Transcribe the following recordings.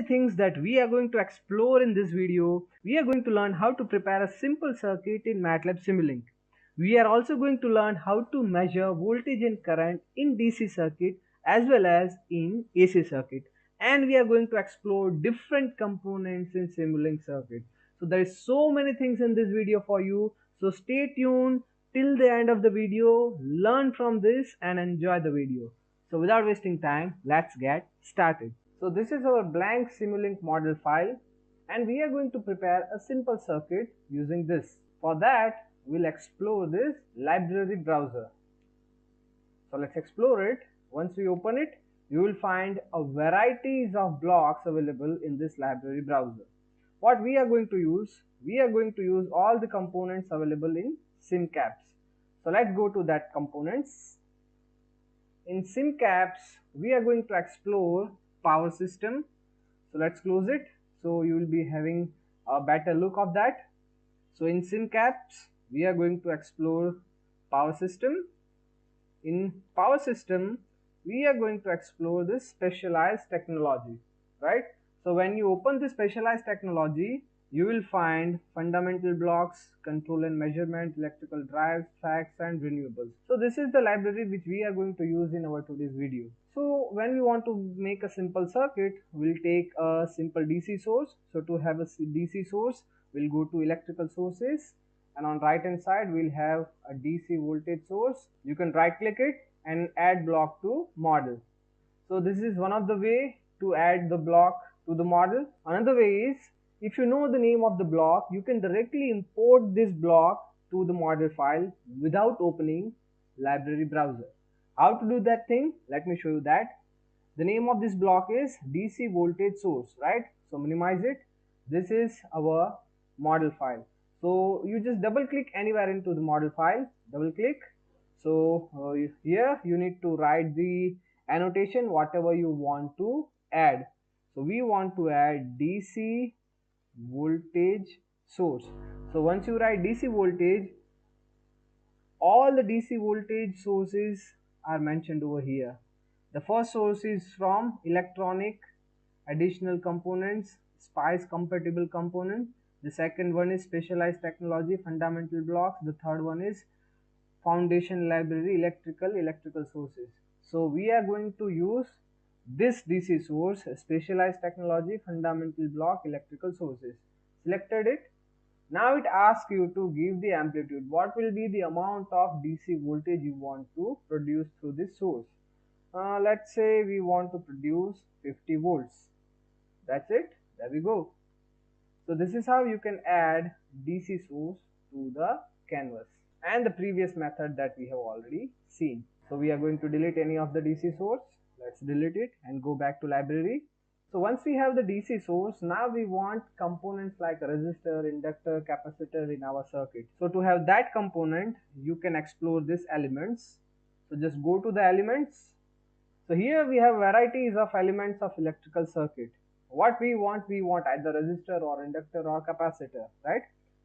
Things that we are going to explore in this video. We are going to learn how to prepare a simple circuit in MATLAB Simulink. We are also going to learn how to measure voltage and current in DC circuit as well as in AC circuit. And we are going to explore different components in Simulink circuit. So there is so many things in this video for you. So stay tuned till the end of the video, learn from this and enjoy the video. So without wasting time, let's get started. So this is our blank Simulink model file and we are going to prepare a simple circuit using this. For that, we'll explore this library browser. So let's explore it. Once we open it, you will find a varieties of blocks available in this library browser. What we are going to use? We are going to use all the components available in SimCaps. So let's go to that components. In SimCaps, we are going to explore power system. So let's close it. So you will be having a better look of that. So in SimCaps, we are going to explore power system. In power system, we are going to explore this specialized technology, right? So when you open the specialized technology, you will find fundamental blocks, control and measurement, electrical drives, facts and renewables. So this is the library which we are going to use in our today's video. So when we want to make a simple circuit, we'll take a simple DC source. So to have a DC source, we'll go to electrical sources, and on right hand side we'll have a DC voltage source. You can right click it and add block to model. So this is one of the way to add the block to the model. Another way is, if you know the name of the block, you can directly import this block to the model file without opening library browser. How to do that thing? Let me show you that. The name of this block is DC voltage source, right? So minimize it. This is our model file. So you just double click anywhere into the model file, double click. So here you need to write the annotation whatever you want to add. So we want to add DC voltage source. So once you write DC voltage, all the DC voltage sources are mentioned over here. The first source is from electronic additional components, SPICE compatible component. The second one is specialized technology, fundamental blocks. The third one is foundation library, electrical sources. So we are going to use this DC source, specialized technology, fundamental block, electrical sources. Selected it. Now it asks you to give the amplitude. What will be the amount of DC voltage you want to produce through this source? Let's say we want to produce 50 volts. That's it. There we go. So this is how you can add DC source to the canvas, and the previous method that we have already seen. So we are going to delete any of the DC source. Let's delete it and go back to library. So once we have the DC source, now we want components like a resistor, inductor, capacitor in our circuit. So to have that component, you can explore these elements. So just go to the elements. So here we have varieties of elements of electrical circuit. What we want either resistor or inductor or capacitor, right?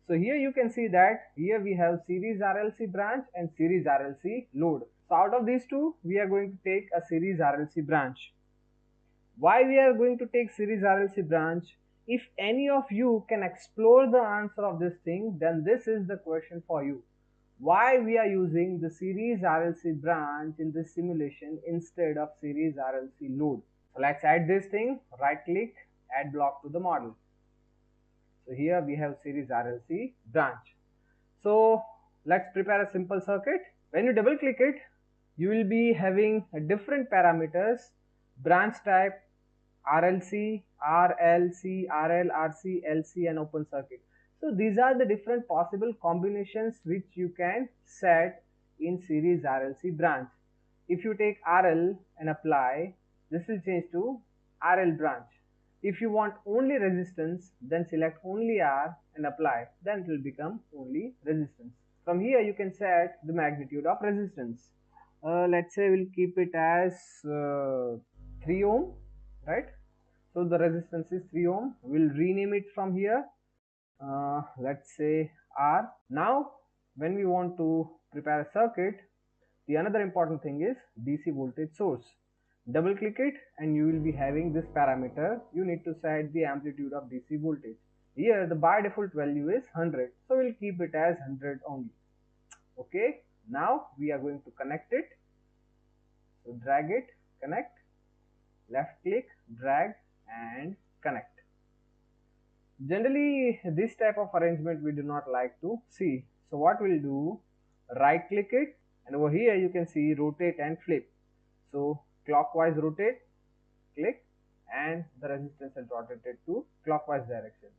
So here you can see that here we have series RLC branch and series RLC load. So out of these two, we are going to take a series RLC branch. Why we are going to take series RLC branch? If any of you can explore the answer of this thing, then this is the question for you. Why we are using the series RLC branch in this simulation instead of series RLC load? So let's add this thing, right click, add block to the model. So here we have series RLC branch. So let's prepare a simple circuit. When you double click it, you will be having different parameters, branch type, RLC, RLC, RL, RC, LC and open circuit. So these are the different possible combinations which you can set in series RLC branch. If you take RL and apply, this will change to RL branch. If you want only resistance, then select only R and apply, then it will become only resistance. From here you can set the magnitude of resistance. Let's say we'll keep it as 3 ohm, right? So the resistance is 3 ohm. We'll rename it from here. Let's say R. Now when we want to prepare a circuit, the another important thing is DC voltage source. Double click it and you will be having this parameter. You need to set the amplitude of DC voltage. Here the by default value is 100, so we'll keep it as 100 only. Okay, now we are going to connect it. So drag it, connect, left click, drag and connect. Generally this type of arrangement we do not like to see. So what we'll do, right click it, and over here you can see rotate and flip. So clockwise rotate, click, and the resistance is rotated to clockwise direction.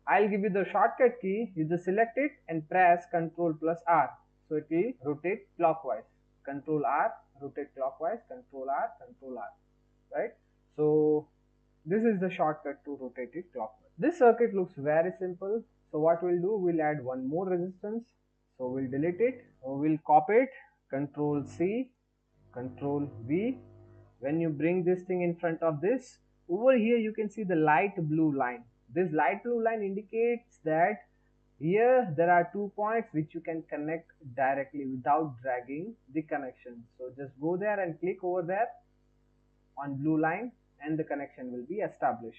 I'll give you the shortcut key. You just select it and press Ctrl plus R. So it will rotate clockwise. Ctrl R, rotate clockwise, Ctrl R, Ctrl R. Right? So this is the shortcut to rotate it clockwise. This circuit looks very simple. So what we'll do, we'll add one more resistance. So we'll delete it. We'll copy it. Ctrl C, Ctrl V. When you bring this thing in front of this, over here you can see the light blue line. This light blue line indicates that here there are 2 points which you can connect directly without dragging the connection. So just go there and click over there on blue line and the connection will be established.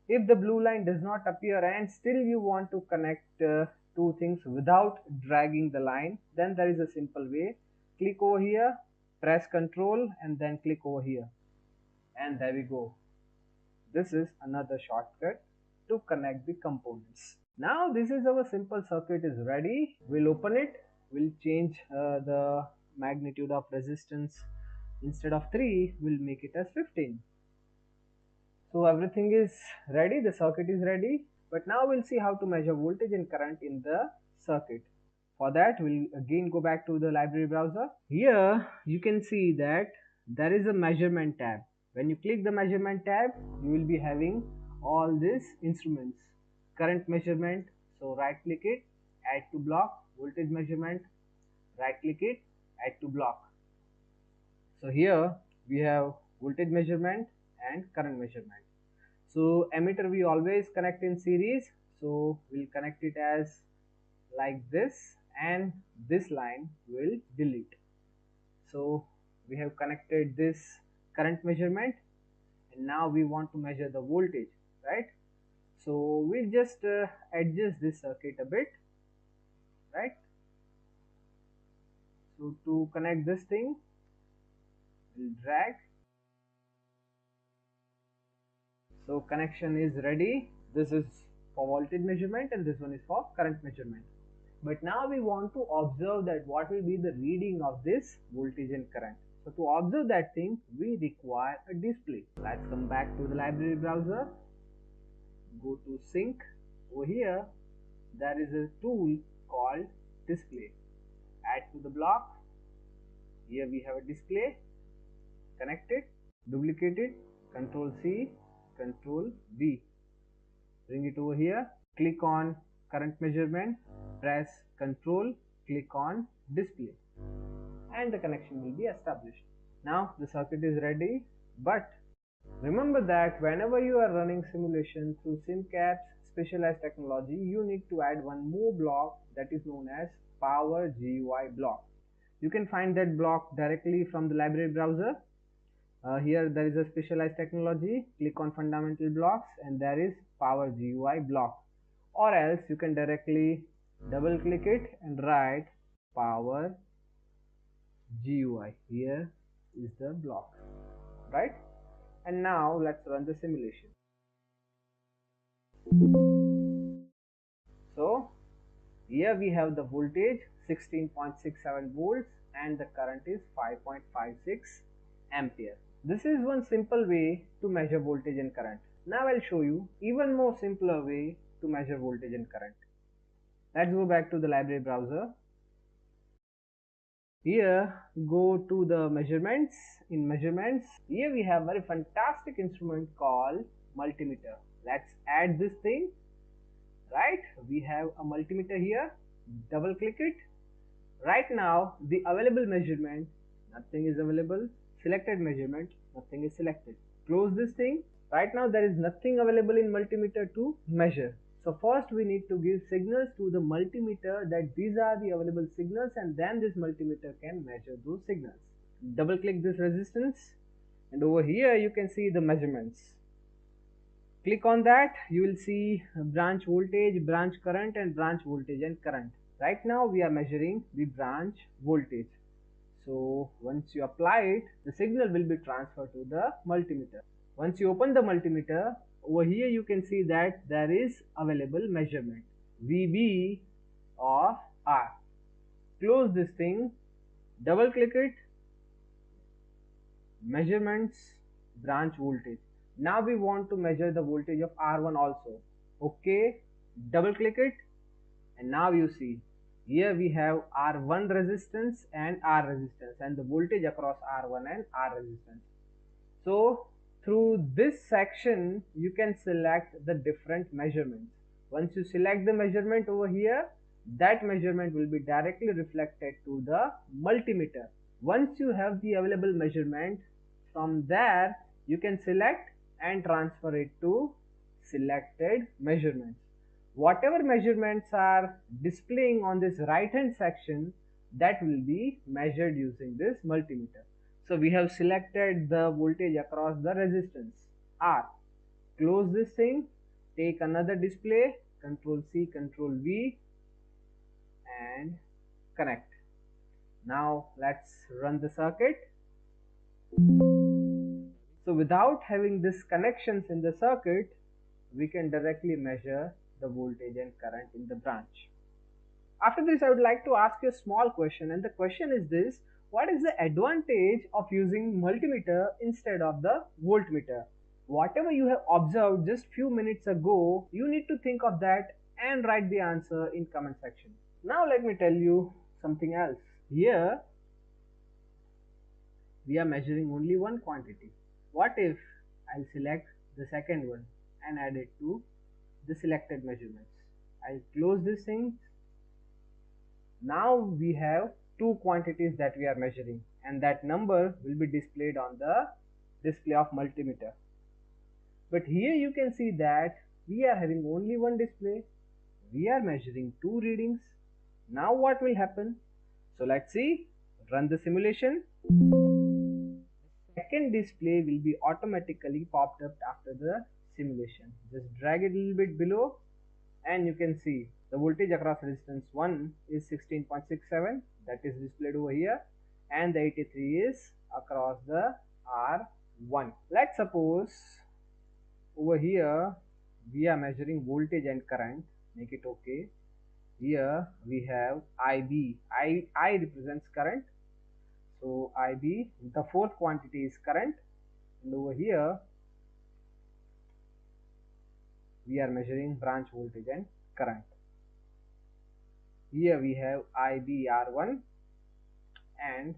If the blue line does not appear and still you want to connect two things without dragging the line, then there is a simple way. Click over here, press Ctrl and then click over here, and there we go. This is another shortcut to connect the components. Now this is our simple circuit is ready. We'll open it. We'll change the magnitude of resistance. Instead of 3, we'll make it as 15. So everything is ready, the circuit is ready, but now we'll see how to measure voltage and current in the circuit. For that, we'll again go back to the library browser. Here you can see that there is a measurement tab. When you click the measurement tab, you will be having all these instruments. Current measurement, so right click it, add to block. Voltage measurement, right click it, add to block. So here we have voltage measurement and current measurement. So emitter we always connect in series, so we'll connect it as like this, and this line will delete. So we have connected this current measurement, and now we want to measure the voltage, right? So we'll just adjust this circuit a bit, right? So to connect this thing, we'll drag. So connection is ready. This is for voltage measurement and this one is for current measurement. But now we want to observe that what will be the reading of this voltage and current. So to observe that thing, we require a display. Let's come back to the library browser. Go to sync. Over here, there is a tool called display. Add to the block. Here we have a display. Connect it, duplicate it, Ctrl C, Ctrl V. Bring it over here. Click on current measurement. Press Ctrl, click on display, and the connection will be established. Now the circuit is ready, but remember that whenever you are running simulation through SimCap's specialized technology, you need to add one more block that is known as Power GUI block. You can find that block directly from the library browser. Here there is a specialized technology. Click on fundamental blocks and there is Power GUI block, or else you can directly double click it and write Power GUI. Here is the block, right? And now let's run the simulation. So here we have the voltage 16.67 volts and the current is 5.56 ampere. This is one simple way to measure voltage and current. Now I'll show you even more simpler way to measure voltage and current. Let's go back to the library browser. Here go to the measurements. In measurements, here we have a very fantastic instrument called multimeter. Let's add this thing, right? We have a multimeter here. Double click it. Right now the available measurement, nothing is available. Selected measurement, nothing is selected. Close this thing. Right now there is nothing available in multimeter to measure. So first we need to give signals to the multimeter that these are the available signals, and then this multimeter can measure those signals. Double click this resistance. and over here you can see the measurements. Click on that, you will see branch voltage, branch current, and branch voltage and current. Right now we are measuring the branch voltage. So once you apply it, the signal will be transferred to the multimeter. Once you open the multimeter, over here you can see that there is available measurement VB of R. Close this thing, double click it, measurements, branch voltage. Now we want to measure the voltage of R1 also. Okay, double click it, and now you see here we have R1 resistance and R resistance, and the voltage across R1 and R resistance. So through this section you can select the different measurements. Once you select the measurement over here, that measurement will be directly reflected to the multimeter. Once you have the available measurement, from there you can select and transfer it to selected measurements. Whatever measurements are displaying on this right hand section, that will be measured using this multimeter. So we have selected the voltage across the resistance R. Close this thing, take another display, Ctrl C, Ctrl V, and connect. Now let's run the circuit. So without having these connections in the circuit, we can directly measure the voltage and current in the branch. After this, I would like to ask you a small question, and the question is this: what is the advantage of using multimeter instead of the voltmeter? Whatever you have observed just few minutes ago, you need to think of that and write the answer in comment section. Now let me tell you something else. Here we are measuring only one quantity. What if I'll select the second one and add it to the selected measurements? I'll close this thing. Now we have two quantities that we are measuring, and that number will be displayed on the display of multimeter. But here you can see that we are having only one display. We are measuring two readings. Now what will happen? So let's see. Run the simulation. Second display will be automatically popped up after the simulation. Just drag it a little bit below, and you can see the voltage across resistance 1 is 16.67, that is displayed over here, and the 83 is across the R1. Let's suppose over here we are measuring voltage and current. Make it okay. Here we have IB. I represents current. So IB, the fourth quantity is current, and over here we are measuring branch voltage and current. Here we have IBR1 and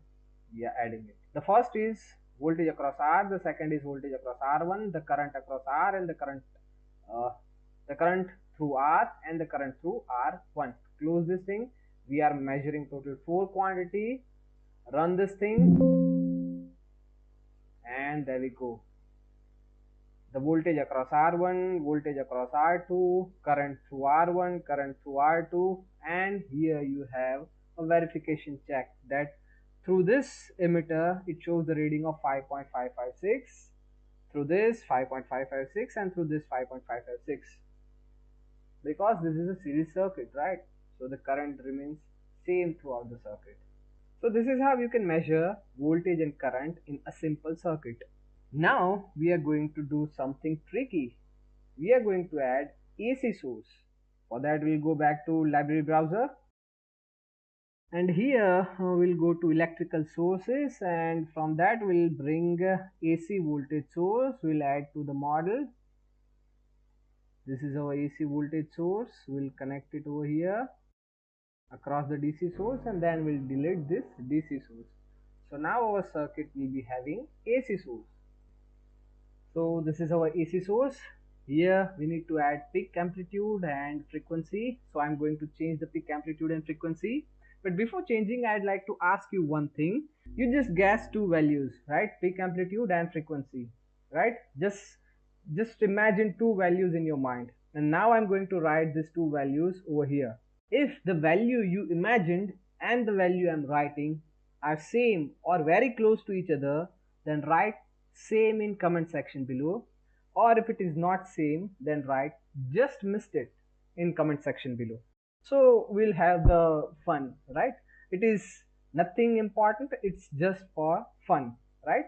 we are adding it. The first is voltage across R, the second is voltage across R1, the current across R, and the current through R, and the current through R1. Close this thing. We are measuring total 4 quantity. Run this thing, and there we go. The voltage across R1, voltage across R2, current through R1, current through R2, and here you have a verification check that through this emitter it shows the reading of 5.556, through this 5.556, and through this 5.556, because this is a series circuit, right? So the current remains same throughout the circuit. So this is how you can measure voltage and current in a simple circuit. Now we are going to do something tricky. We are going to add AC source. For that we'll go back to library browser, and here we'll go to electrical sources, and from that we'll bring AC voltage source. We'll add to the model. This is our AC voltage source. We'll connect it over here across the DC source, and then we'll delete this DC source. So now our circuit will be having AC source. So this is our AC source. Here we need to add peak amplitude and frequency. So I'm going to change the peak amplitude and frequency. But before changing, I'd like to ask you one thing. You just guess two values, right? Peak amplitude and frequency, right? Just imagine two values in your mind. And now I'm going to write these two values over here. If the value you imagined and the value I'm writing are same or very close to each other, then write same in comment section below, or if it is not same, then write just missed it in comment section below. So we'll have the fun, right? It is nothing important, it's just for fun, right?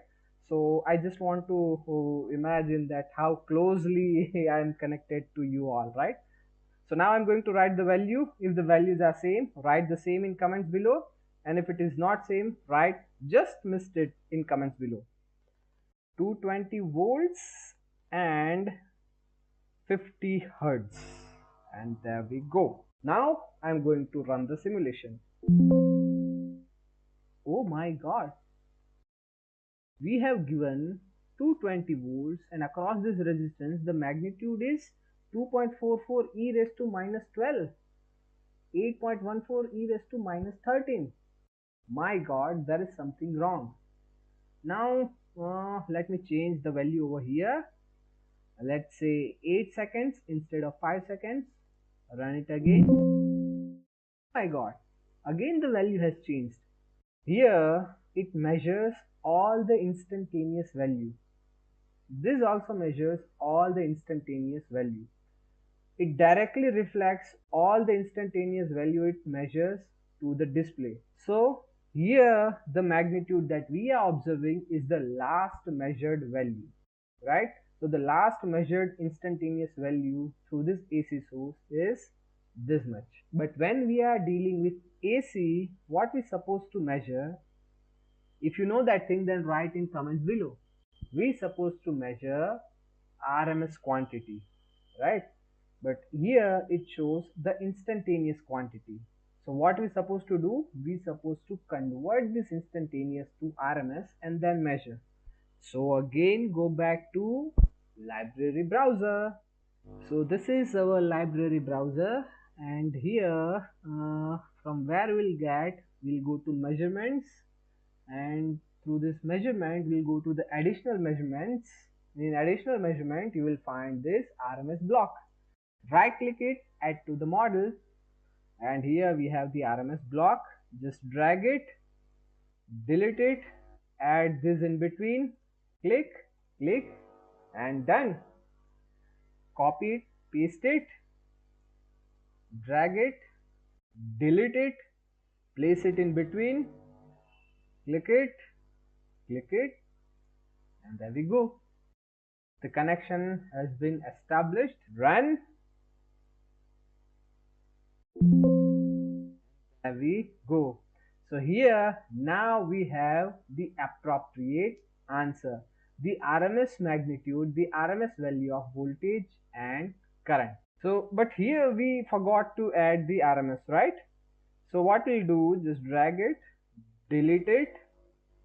So I just want to imagine that how closely I am connected to you all, right? So now I'm going to write the value. If the values are same, write the same in comments below, and if it is not same, write just missed it in comments below. 220 volts and 50 hertz, and there we go. Now I'm going to run the simulation. Oh my god, we have given 220 volts, and across this resistance the magnitude is 2.44 e raised to minus 12, 8.14 e raised to minus 13. My god, there is something wrong. Now let me change the value over here. Let's say 8 seconds instead of 5 seconds. Run it again. My god, again the value has changed. Here it measures all the instantaneous value. This also measures all the instantaneous value. It directly reflects all the instantaneous value it measures to the display. So here the magnitude that we are observing is the last measured value, right? So the last measured instantaneous value through this AC source is this much. But when we are dealing with AC, what we supposed to measure? If you know that thing, then write in comments below. We supposed to measure RMS quantity, right? But here it shows the instantaneous quantity. So what we supposed to do? We supposed to convert this instantaneous to RMS and then measure. So again go back to library browser. So this is our library browser, and here from where we'll go to measurements, and through this measurement we'll go to the additional measurements. In additional measurement you will find this RMS block. Right click it, add to the model, and here we have the RMS block. Just drag it, delete it, add this in between, click, and done. Copy it, paste it, drag it, delete it, place it in between, click it, and there we go. The connection has been established. Run. There we go. So here now we have the appropriate answer, the RMS magnitude, the RMS value of voltage and current. So but here we forgot to add the RMS, right? So what we'll do, just drag it, delete it,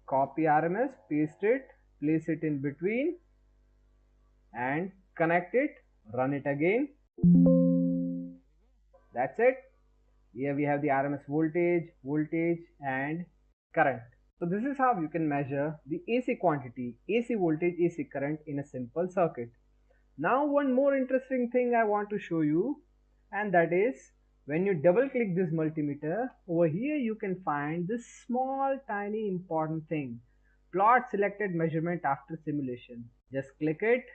copy RMS, paste it, place it in between, and connect it, run it again. That's it. Here we have the RMS voltage and current. So this is how you can measure the AC quantity, AC voltage, AC current in a simple circuit. Now one more interesting thing I want to show you, and that is when you double click this multimeter, over here you can find this small tiny important thing, plot selected measurement after simulation. Just click it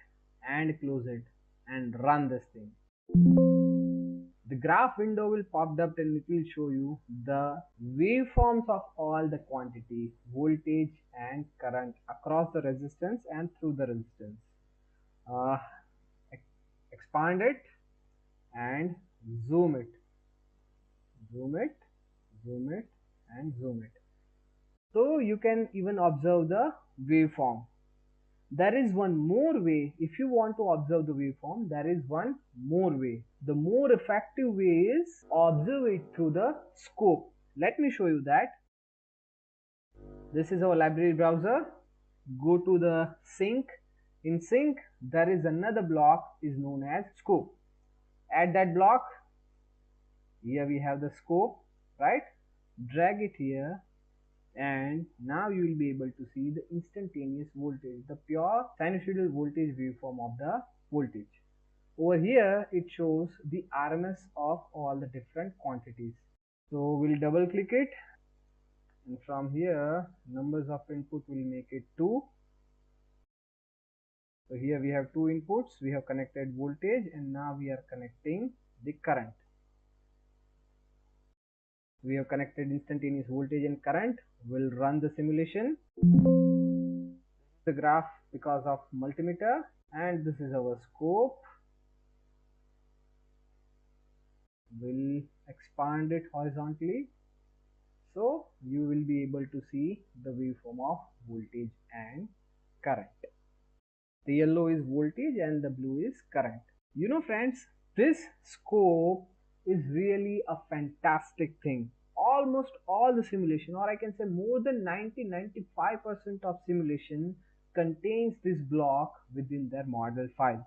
and close it and run this thing. The graph window will pop up and it will show you the waveforms of all the quantity, voltage and current across the resistance and through the resistance. Expand it and zoom it, zoom it, zoom it, and zoom it. So you can even observe the waveform. There is one more way. If you want to observe the waveform, there is one more way. The more effective way is observe it through the scope. Let me show you that. This is our library browser. Go to the sync. In sync, there is another block is known as scope. Add that block. Here we have the scope, right? Drag it here, and now you will be able to see the instantaneous voltage, the pure sinusoidal voltage waveform of the voltage. Over here it shows the RMS of all the different quantities. So we'll double click it, and from here numbers of input will make it 2, So here we have two inputs. We have connected voltage and now we are connecting the current. We have connected instantaneous voltage and current. We'll run the simulation. The graph because of multimeter, and this is our scope. We'll expand it horizontally so you will be able to see the waveform of voltage and current. The yellow is voltage and the blue is current. You know friends, this scope is really a fantastic thing. Almost all the simulation, or I can say more than 90-95% of simulation contains this block within their model file.